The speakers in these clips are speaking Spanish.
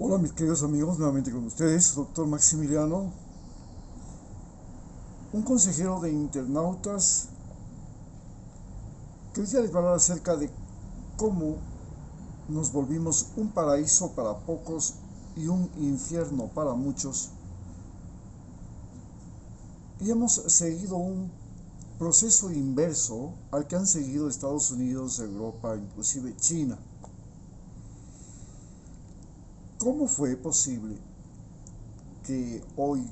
Hola mis queridos amigos, nuevamente con ustedes, doctor Maximiliano, un consejero de internautas que hoy día les va a hablar acerca de cómo nos volvimos un paraíso para pocos y un infierno para muchos, y hemos seguido un proceso inverso al que han seguido Estados Unidos, Europa, inclusive China. ¿Cómo fue posible que hoy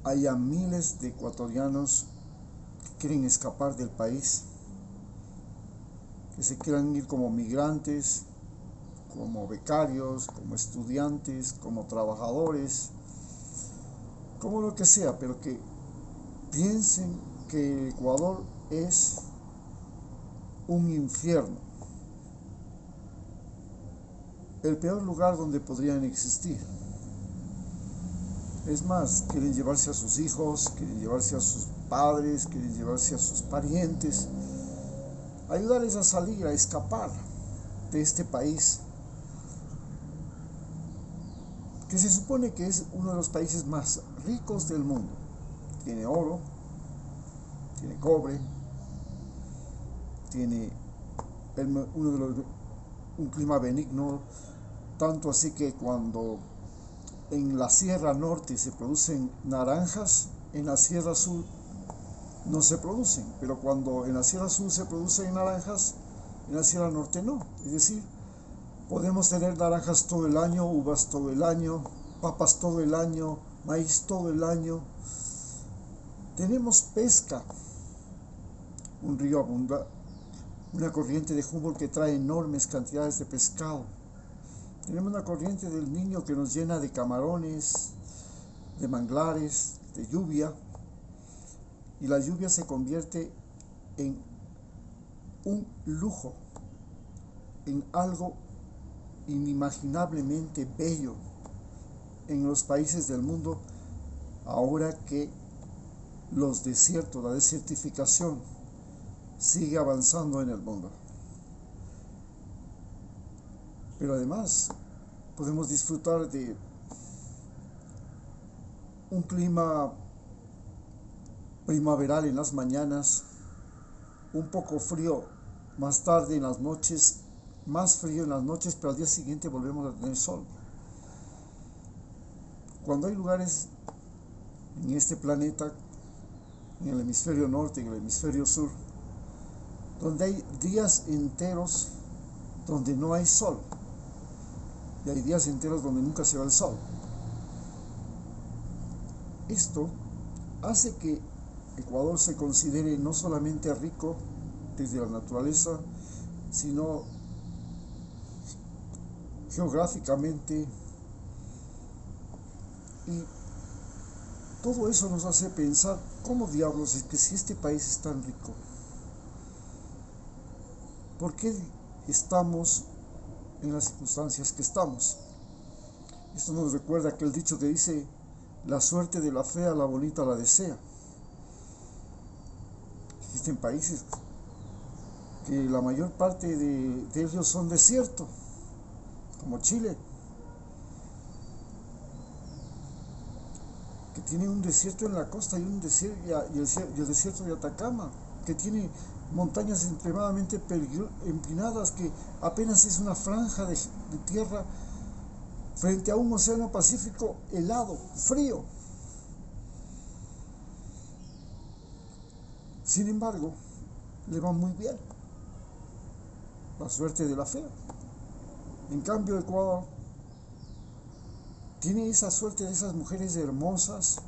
haya miles de ecuatorianos que quieren escapar del país, que se quieran ir como migrantes, como becarios, como estudiantes, como trabajadores, como lo que sea, pero que piensen que Ecuador es un infierno, el peor lugar donde podrían existir? Es más, quieren llevarse a sus hijos, quieren llevarse a sus padres, quieren llevarse a sus parientes, ayudarles a salir, a escapar de este país que se supone que es uno de los países más ricos del mundo. Tiene oro, tiene cobre, tiene uno de los, un clima benigno, tanto así que cuando en la Sierra Norte se producen naranjas, en la Sierra Sur no se producen, pero cuando en la Sierra Sur se producen naranjas, en la Sierra Norte no. Es decir, podemos tener naranjas todo el año, uvas todo el año, papas todo el año, maíz todo el año. Tenemos pesca, un río abunda, una corriente de Humboldt que trae enormes cantidades de pescado. Tenemos una corriente del Niño que nos llena de camarones, de manglares, de lluvia, y la lluvia se convierte en un lujo, en algo inimaginablemente bello en los países del mundo, ahora que los desiertos, la desertificación sigue avanzando en el mundo. Pero además podemos disfrutar de un clima primaveral en las mañanas, un poco frío más tarde en las noches, más frío en las noches, pero al día siguiente volvemos a tener sol. Cuando hay lugares en este planeta, en el hemisferio norte, en el hemisferio sur, donde hay días enteros donde no hay sol, y hay días enteros donde nunca se va el sol. Esto hace que Ecuador se considere no solamente rico desde la naturaleza, sino geográficamente, y todo eso nos hace pensar, ¿cómo diablos es que si este país es tan rico, por qué estamos en las circunstancias que estamos? Esto nos recuerda aquel dicho que dice, la suerte de la fea, la bonita la desea. Existen países que la mayor parte de ellos son desiertos, como Chile, que tiene un desierto en la costa y, el desierto de Atacama, que tiene montañas extremadamente empinadas, que apenas es una franja de tierra frente a un océano Pacífico helado, frío. Sin embargo, le va muy bien, la suerte de la fea. En cambio, Ecuador tiene esa suerte de esas mujeres hermosas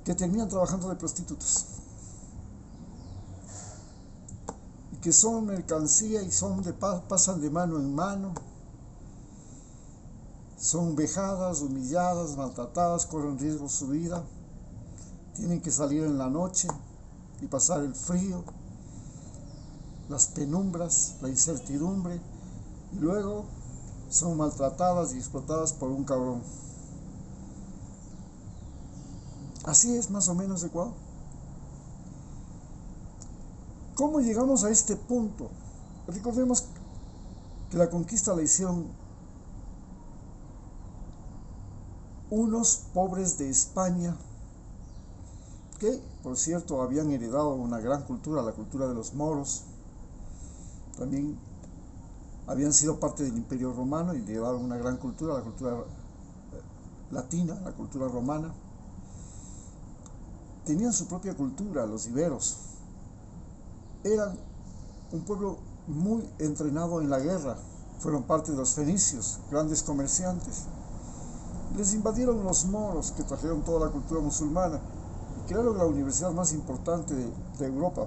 que terminan trabajando de prostitutas y que son mercancía y pasan de mano en mano, son vejadas, humilladas, maltratadas, corren riesgo su vida, tienen que salir en la noche y pasar el frío, las penumbras, la incertidumbre, y luego son maltratadas y explotadas por un cabrón. Así es más o menos Ecuador. ¿Cómo llegamos a este punto? Recordemos que la conquista la hicieron unos pobres de España, que por cierto habían heredado una gran cultura, la cultura de los moros. También habían sido parte del Imperio Romano y heredaron una gran cultura, la cultura latina, la cultura romana. Tenían su propia cultura, los iberos. Eran un pueblo muy entrenado en la guerra. Fueron parte de los fenicios, grandes comerciantes. Les invadieron los moros, que trajeron toda la cultura musulmana y crearon la universidad más importante de Europa,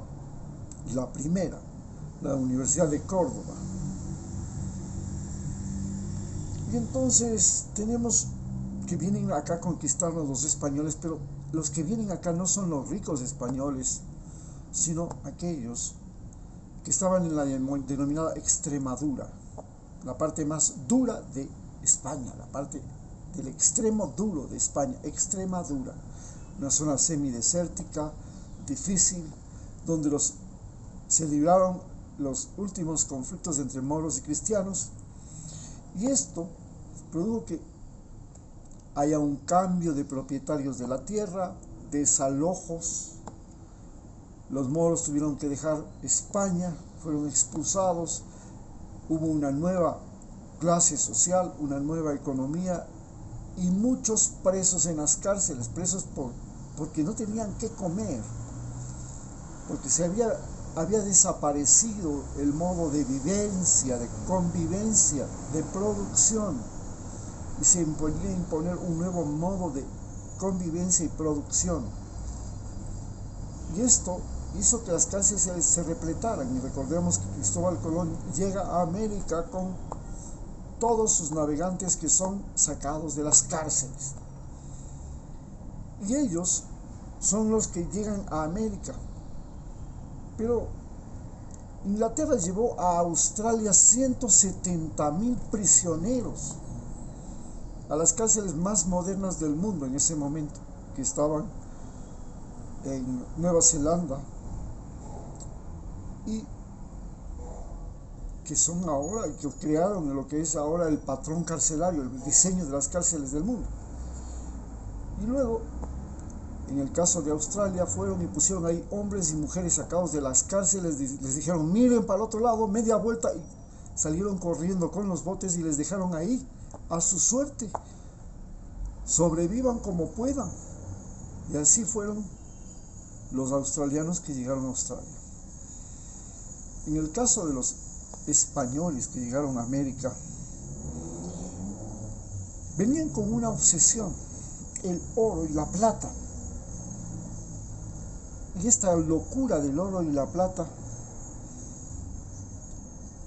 la primera, la Universidad de Córdoba. Y entonces tenemos que vienen acá a conquistarnos los españoles, pero los que vienen acá no son los ricos españoles, sino aquellos que estaban en la denominada Extremadura, la parte más dura de España, la parte del extremo duro de España, Extremadura, una zona semidesértica, difícil, donde se libraron los últimos conflictos entre moros y cristianos, y esto produjo que haya un cambio de propietarios de la tierra, desalojos. Los moros tuvieron que dejar España, fueron expulsados, hubo una nueva clase social, una nueva economía y muchos presos en las cárceles, presos porque no tenían qué comer, porque había desaparecido el modo de vivencia, de convivencia, de producción, y se podía imponer un nuevo modo de convivencia y producción. Y esto hizo que las cárceles se repletaran, y recordemos que Cristóbal Colón llega a América con todos sus navegantes que son sacados de las cárceles. Y ellos son los que llegan a América. Pero Inglaterra llevó a Australia 170,000 prisioneros a las cárceles más modernas del mundo en ese momento, que estaban en Nueva Zelanda y que son ahora, que crearon lo que es ahora el patrón carcelario, el diseño de las cárceles del mundo. Y luego, en el caso de Australia, fueron y pusieron ahí hombres y mujeres sacados de las cárceles, les dijeron miren para el otro lado, media vuelta, y salieron corriendo con los botes y les dejaron ahí a su suerte, sobrevivan como puedan. Y así fueron los australianos que llegaron a Australia. En el caso de los españoles que llegaron a América, venían con una obsesión, el oro y la plata. Y esta locura del oro y la plata,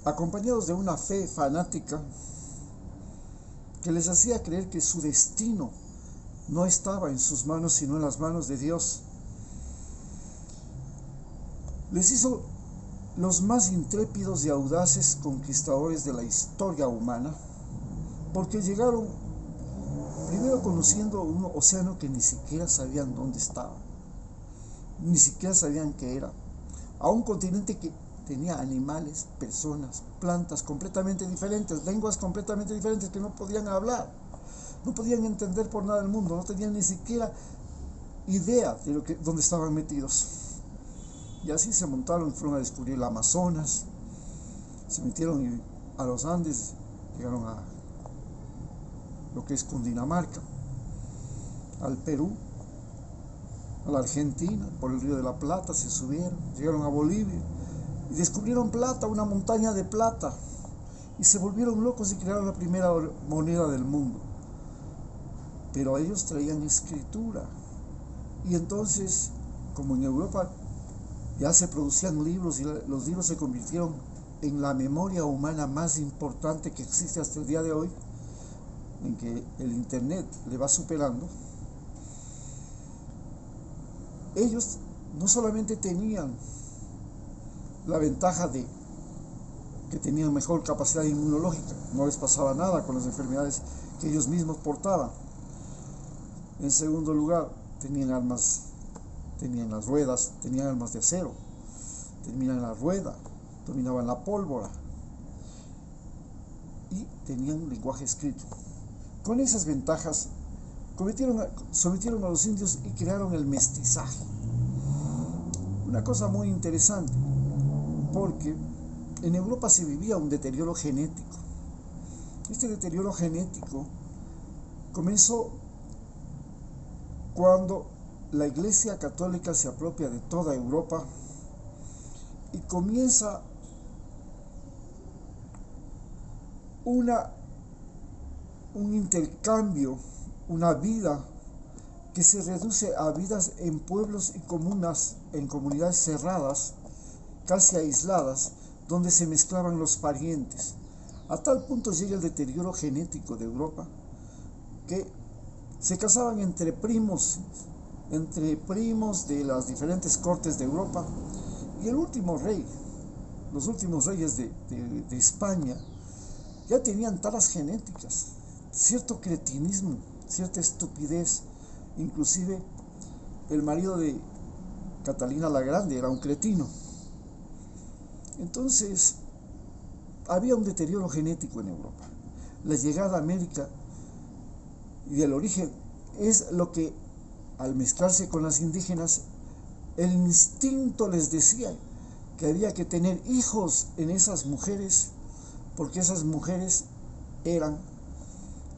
acompañados de una fe fanática que les hacía creer que su destino no estaba en sus manos, sino en las manos de Dios, les hizo los más intrépidos y audaces conquistadores de la historia humana, porque llegaron primero conociendo un océano que ni siquiera sabían dónde estaba, ni siquiera sabían qué era, a un continente que tenía animales, personas, plantas completamente diferentes, lenguas completamente diferentes que no podían hablar, no podían entender por nada del mundo, no tenían ni siquiera idea de dónde estaban metidos. Y así se montaron y fueron a descubrir el Amazonas, se metieron a los Andes, llegaron a lo que es Cundinamarca, al Perú, a la Argentina, por el Río de la Plata se subieron, llegaron a Bolivia y descubrieron plata, una montaña de plata, y se volvieron locos y crearon la primera moneda del mundo. Pero ellos traían escritura, y entonces, como en Europa ya se producían libros, y los libros se convirtieron en la memoria humana más importante que existe hasta el día de hoy, en que el internet le va superando. Ellos no solamente tenían la ventaja de que tenían mejor capacidad inmunológica, no les pasaba nada con las enfermedades que ellos mismos portaban. En segundo lugar, tenían armas, tenían las ruedas, tenían armas de acero, tenían la rueda, dominaban la pólvora y tenían lenguaje escrito. Con esas ventajas sometieron a los indios y crearon el mestizaje. Una cosa muy interesante, porque en Europa se vivía un deterioro genético. Este deterioro genético comenzó cuando la Iglesia Católica se apropia de toda Europa y comienza un intercambio, una vida que se reduce a vidas en pueblos y comunas, en comunidades cerradas, casi aisladas, donde se mezclaban los parientes. A tal punto llega el deterioro genético de Europa que se casaban entre primos de las diferentes cortes de Europa, y el último rey, los últimos reyes de España, ya tenían taras genéticas, cierto cretinismo, cierta estupidez. Inclusive el marido de Catalina la Grande era un cretino. Entonces había un deterioro genético en Europa. La llegada a América y el origen es lo que, al mezclarse con las indígenas, el instinto les decía que había que tener hijos en esas mujeres, porque esas mujeres eran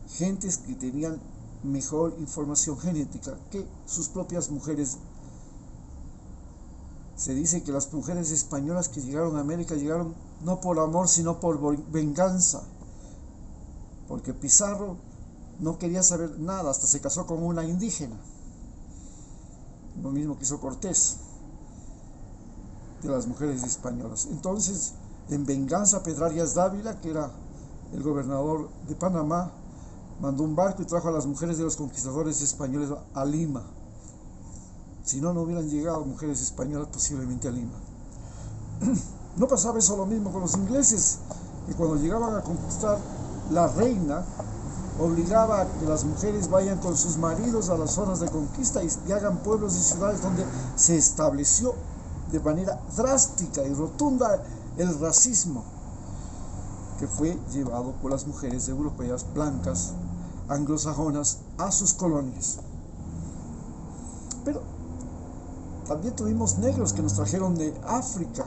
gentes que tenían mejor información genética que sus propias mujeres. Se dice que las mujeres españolas que llegaron a América llegaron no por amor, sino por venganza, porque Pizarro no quería saber nada, hasta se casó con una indígena, lo mismo que hizo Cortés de las mujeres españolas. Entonces, en venganza, Pedro Arias Dávila, que era el gobernador de Panamá, mandó un barco y trajo a las mujeres de los conquistadores españoles a Lima. Si no, no hubieran llegado mujeres españolas posiblemente a Lima. No pasaba eso lo mismo con los ingleses, que cuando llegaban a conquistar, la reina obligaba a que las mujeres vayan con sus maridos a las zonas de conquista y hagan pueblos y ciudades donde se estableció de manera drástica y rotunda el racismo, que fue llevado por las mujeres europeas blancas, anglosajonas, a sus colonias. Pero también tuvimos negros que nos trajeron de África.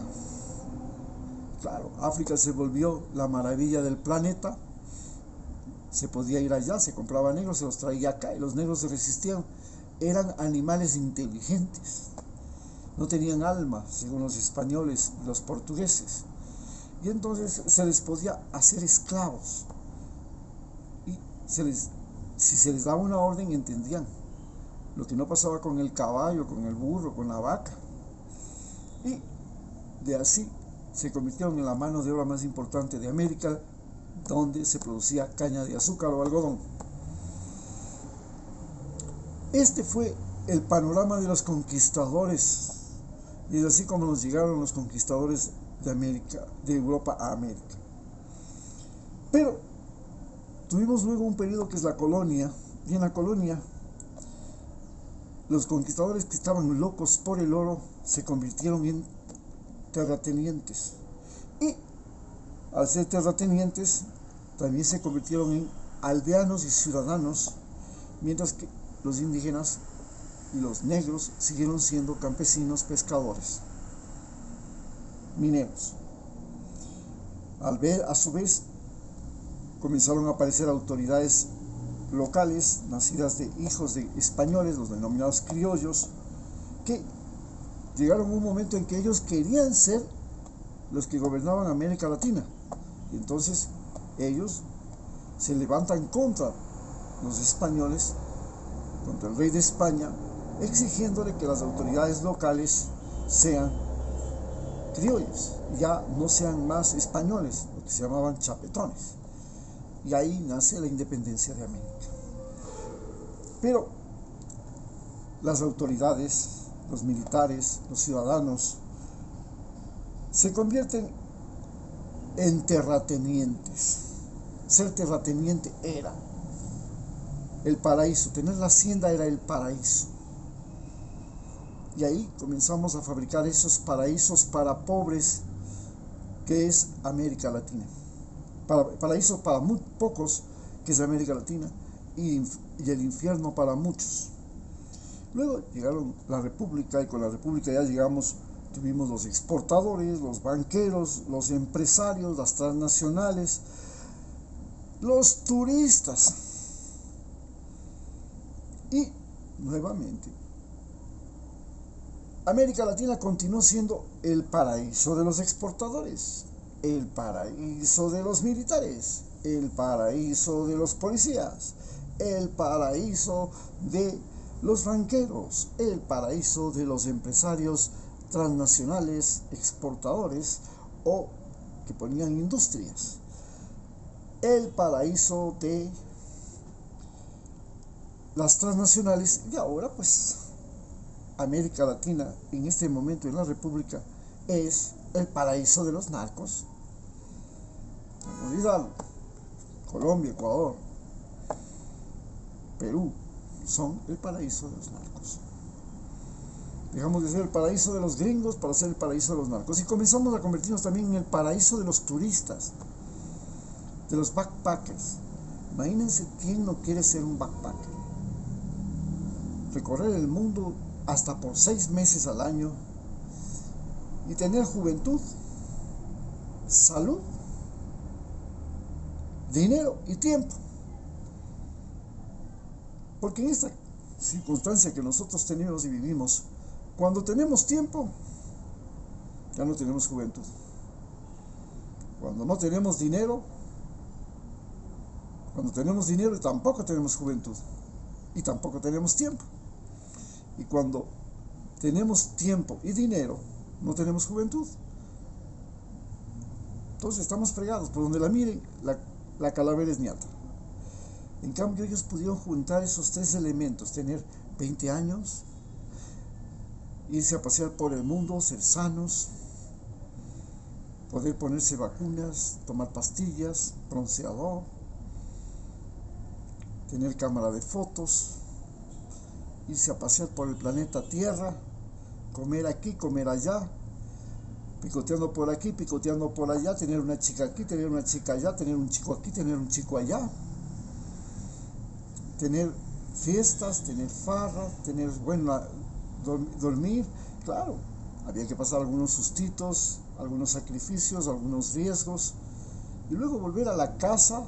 Claro, África se volvió la maravilla del planeta. Se podía ir allá, se compraba negros, se los traía acá, y los negros se resistían. Eran animales inteligentes, no tenían alma, según los españoles y los portugueses, y entonces se les podía hacer esclavos, y si se les daba una orden, entendían lo que no pasaba con el caballo, con el burro, con la vaca, y de así se convirtieron en la mano de obra más importante de América, donde se producía caña de azúcar o algodón. Este fue el panorama de los conquistadores, y es así como nos llegaron los conquistadores de América, de Europa a América. Pero tuvimos luego un periodo que es la colonia, y en la colonia los conquistadores que estaban locos por el oro se convirtieron en terratenientes, y al ser terratenientes también se convirtieron en aldeanos y ciudadanos, mientras que los indígenas y los negros siguieron siendo campesinos, pescadores, mineros. A su vez comenzaron a aparecer autoridades locales nacidas de hijos de españoles, los denominados criollos, que llegaron a un momento en que ellos querían ser los que gobernaban América Latina, y entonces ellos se levantan contra los españoles, contra el rey de España, exigiéndole que las autoridades locales sean criollos, ya no sean más españoles, lo que se llamaban chapetones. Y ahí nace la independencia de América. Pero las autoridades, los militares, los ciudadanos, se convierten en terratenientes. Ser terrateniente era el paraíso, tener la hacienda era el paraíso. Y ahí comenzamos a fabricar esos paraísos para pobres, que es América Latina. Paraísos para muy pocos, que es América Latina, y el infierno para muchos. Luego llegaron la República, y con la República ya tuvimos los exportadores, los banqueros, los empresarios, las transnacionales, los turistas. Y nuevamente, América Latina continuó siendo el paraíso de los exportadores, el paraíso de los militares, el paraíso de los policías, el paraíso de los banqueros, el paraíso de los empresarios transnacionales, exportadores o que ponían industrias, el paraíso de las transnacionales. Y ahora pues América Latina en este momento en la República es el paraíso de los narcos. No olvidarlo. Colombia, Ecuador, Perú son el paraíso de los narcos. Dejamos de ser el paraíso de los gringos para ser el paraíso de los narcos, y comenzamos a convertirnos también en el paraíso de los turistas, de los backpackers. Imagínense quién no quiere ser un backpacker, recorrer el mundo hasta por 6 meses al año y tener juventud, salud, dinero y tiempo. Porque en esta circunstancia que nosotros tenemos y vivimos, cuando tenemos tiempo, ya no tenemos juventud. Cuando no tenemos dinero, tampoco tenemos juventud y tampoco tenemos tiempo. Y cuando tenemos tiempo y dinero, no tenemos juventud. Entonces estamos fregados. Por donde la miren, la calavera es ñata. En cambio, ellos pudieron juntar esos 3 elementos: tener 20 años, irse a pasear por el mundo, ser sanos, poder ponerse vacunas, tomar pastillas, bronceador, tener cámara de fotos, irse a pasear por el planeta Tierra, comer aquí, comer allá, picoteando por aquí, picoteando por allá, tener una chica aquí, tener una chica allá, tener un chico aquí, tener un chico allá, tener fiestas, tener farras, tener dormir. Claro, había que pasar algunos sustitos, algunos sacrificios, algunos riesgos, y luego volver a la casa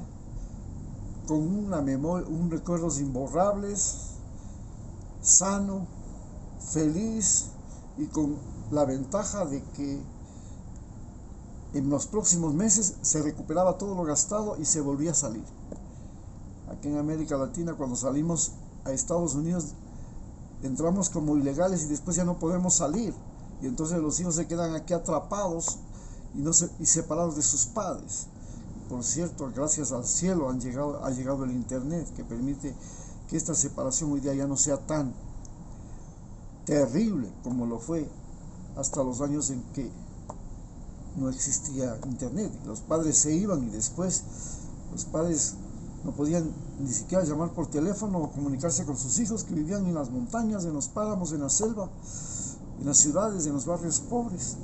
con una memoria, recuerdos imborrables, sano, feliz, y con la ventaja de que en los próximos meses se recuperaba todo lo gastado y se volvía a salir. Aquí en América Latina, cuando salimos a Estados Unidos, entramos como ilegales y después ya no podemos salir, y entonces los hijos se quedan aquí atrapados y separados de sus padres. Por cierto, gracias al cielo ha llegado el internet, que permite que esta separación hoy día ya no sea tan terrible como lo fue hasta los años en que no existía internet. Los padres se iban y después los padres no podían ni siquiera llamar por teléfono o comunicarse con sus hijos, que vivían en las montañas, en los páramos, en la selva, en las ciudades, en los barrios pobres.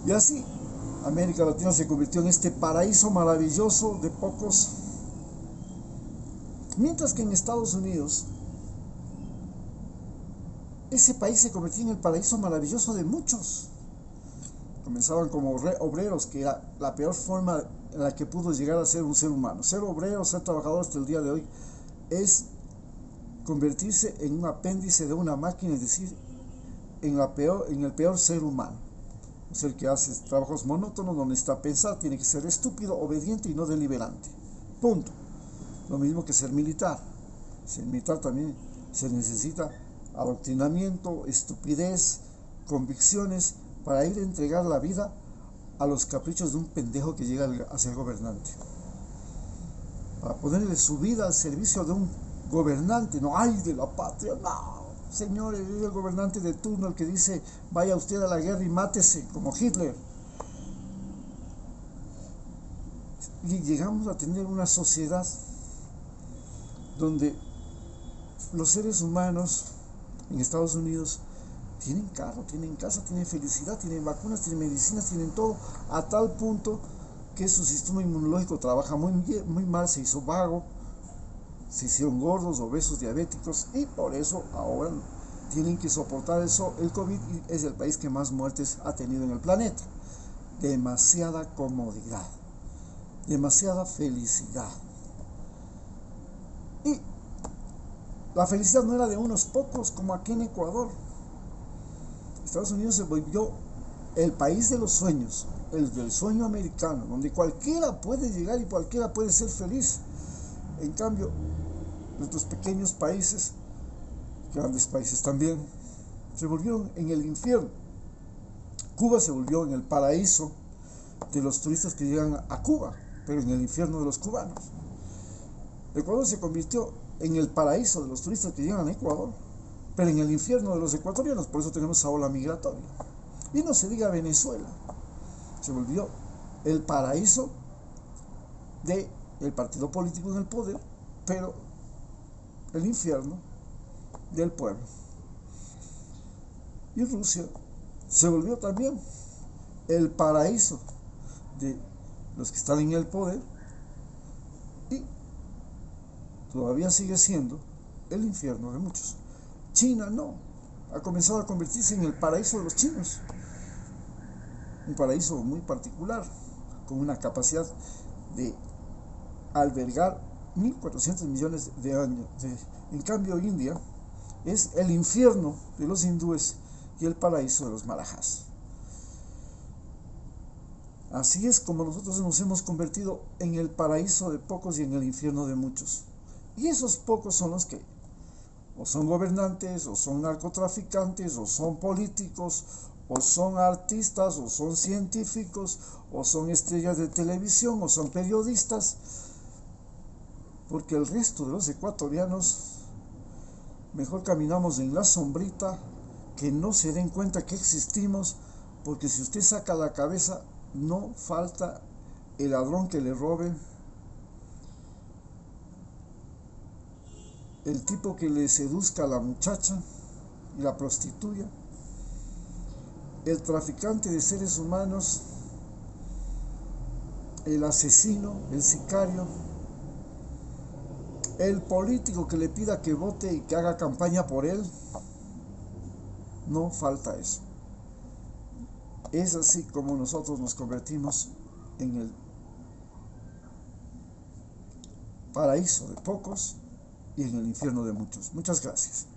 Y así América Latina se convirtió en este paraíso maravilloso de pocos, mientras que en Estados Unidos ese país se convirtió en el paraíso maravilloso de muchos. Comenzaban como obreros, que era la peor forma en la que pudo llegar a ser un ser humano. Ser obrero, ser trabajador hasta el día de hoy, es convertirse en un apéndice de una máquina, es decir, en el peor ser humano. Un ser que hace trabajos monótonos, no necesita pensar, tiene que ser estúpido, obediente y no deliberante. Punto. Lo mismo que ser militar. Ser militar también se necesita adoctrinamiento, estupidez, convicciones, para ir a entregar la vida a los caprichos de un pendejo que llega a ser gobernante. Para ponerle su vida al servicio de un gobernante. No, ay, de la patria, no. Señores, es el gobernante de turno el que dice: vaya usted a la guerra y mátese, como Hitler. Y llegamos a tener una sociedad donde los seres humanos en Estados Unidos tienen carro, tienen casa, tienen felicidad, tienen vacunas, tienen medicinas, tienen todo, a tal punto que su sistema inmunológico trabaja muy mal, se hizo vago, se hicieron gordos, obesos, diabéticos, y por eso ahora tienen que soportar eso. El COVID es el país que más muertes ha tenido en el planeta. Demasiada comodidad, demasiada felicidad. Y la felicidad no era de unos pocos, como aquí en Ecuador. Estados Unidos se volvió el país de los sueños, el del sueño americano, donde cualquiera puede llegar y cualquiera puede ser feliz. En cambio, nuestros pequeños países, grandes países también, se volvieron en el infierno. Cuba se volvió en el paraíso de los turistas que llegan a Cuba, pero en el infierno de los cubanos. Ecuador se convirtió en el paraíso de los turistas que llegan a Ecuador, pero en el infierno de los ecuatorianos. Por eso tenemos esa ola migratoria. Y no se diga Venezuela, se volvió el paraíso del partido político en el poder, pero el infierno del pueblo. Y Rusia se volvió también el paraíso de los que están en el poder, y todavía sigue siendo el infierno de muchos. China no, ha comenzado a convertirse en el paraíso de los chinos, un paraíso muy particular, con una capacidad de albergar 1.400 millones de años. En cambio, India es el infierno de los hindúes y el paraíso de los marajás. Así es como nosotros nos hemos convertido en el paraíso de pocos y en el infierno de muchos. Y esos pocos son los que o son gobernantes, o son narcotraficantes, o son políticos, o son artistas, o son científicos, o son estrellas de televisión, o son periodistas, porque el resto de los ecuatorianos mejor caminamos en la sombrita, que no se den cuenta que existimos, porque si usted saca la cabeza, no falta el ladrón que le robe, el tipo que le seduzca a la muchacha y la prostituya, el traficante de seres humanos, el asesino, el sicario, el político que le pida que vote y que haga campaña por él. No falta eso. Es así como nosotros nos convertimos en el paraíso de pocos y en el infierno de muchos. Muchas gracias.